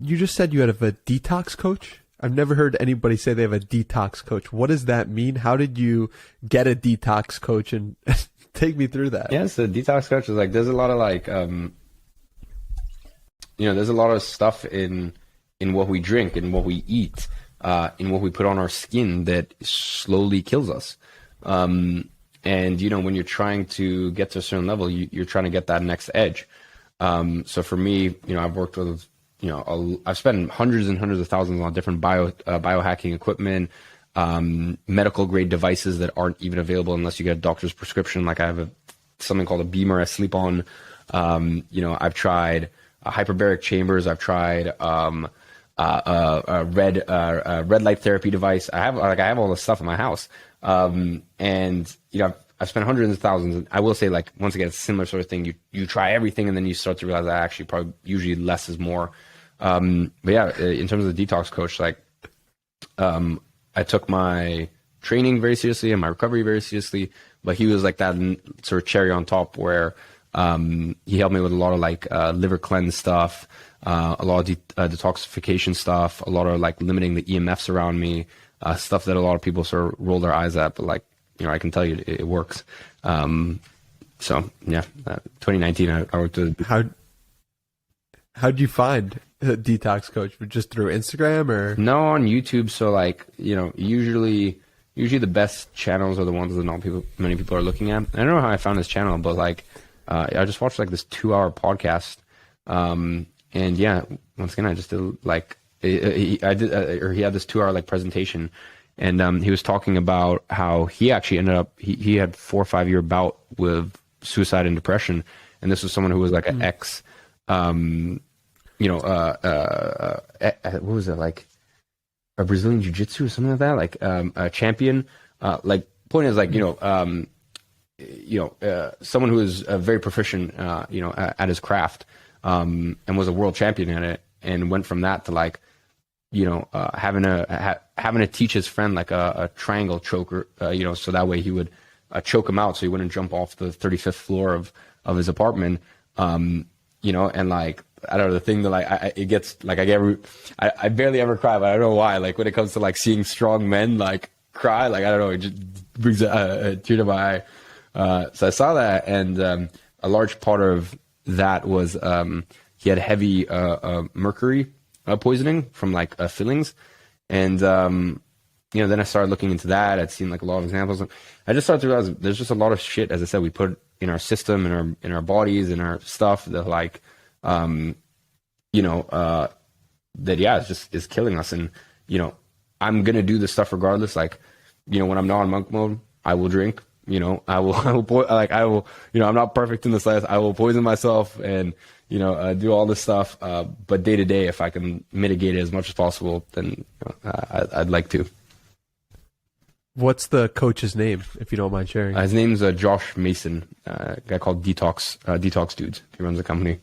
You just said you had a detox coach. I've never heard anybody say they have a detox coach. What does that mean? How did you get a detox coach, and take me through that? Yeah, so detox coach is like, there's a lot of like, there's a lot of stuff in what we drink and what we eat, in what we put on our skin that slowly kills us. And when you're trying to get to a certain level, you're trying to get that next edge. So for me, I've worked with, I've spent hundreds and hundreds of thousands on different biohacking equipment, medical grade devices that aren't even available unless you get a doctor's prescription. Like I have something called a Beamer I sleep on. I've tried hyperbaric chambers. I've tried a red light therapy device. I have all this stuff in my house. I've spent hundreds of thousands. And I will say, like, once again, it's a similar sort of thing. You try everything, and then you start to realize that actually probably usually less is more. But yeah, in terms of the detox coach, like, I took my training very seriously and my recovery very seriously, but he was like that sort of cherry on top where, he helped me with a lot of like, liver cleanse stuff, a lot of detoxification stuff, a lot of like limiting the EMFs around me, stuff that a lot of people sort of roll their eyes at, but like, I can tell you it works. So yeah, 2019, I worked with. How'd you find a detox coach? Just through Instagram or? No, on YouTube. So like, usually the best channels are the ones that many people are looking at. I don't know how I found this channel, but like, I just watched like this 2-hour podcast. And yeah, once again, I just did like, he had this 2-hour like presentation, and he was talking about how he actually ended up, he had 4 or 5 year bout with suicide and depression, and this was someone who was like an ex, what was it, like a Brazilian jiu-jitsu or something like that, like a champion. Like point is like someone who is very proficient, at his craft, and was a world champion at it, and went from that to like, having to teach his friend like a triangle choker, so that way he would choke him out so he wouldn't jump off the 35th floor of his apartment, and like, I don't know, the thing that like I barely ever cry, but I don't know why. Like when it comes to like seeing strong men like cry, like I don't know, it just brings a tear to my eye. So I saw that, and a large part of that was he had heavy mercury poisoning from like fillings, and then I started looking into that. I'd seen like a lot of examples. I just started to realize there's just a lot of shit, as I said, we put in our system, in our bodies, in our stuff that like that is killing us. And I'm gonna do this stuff regardless. Like, when I'm not in monk mode, I will drink. I will I'm not perfect in this life. I will poison myself and do all this stuff. But day to day, if I can mitigate it as much as possible, then I'd like to. What's the coach's name, if you don't mind sharing? His name's Josh Mason, a guy called Detox Dudes. He runs a company.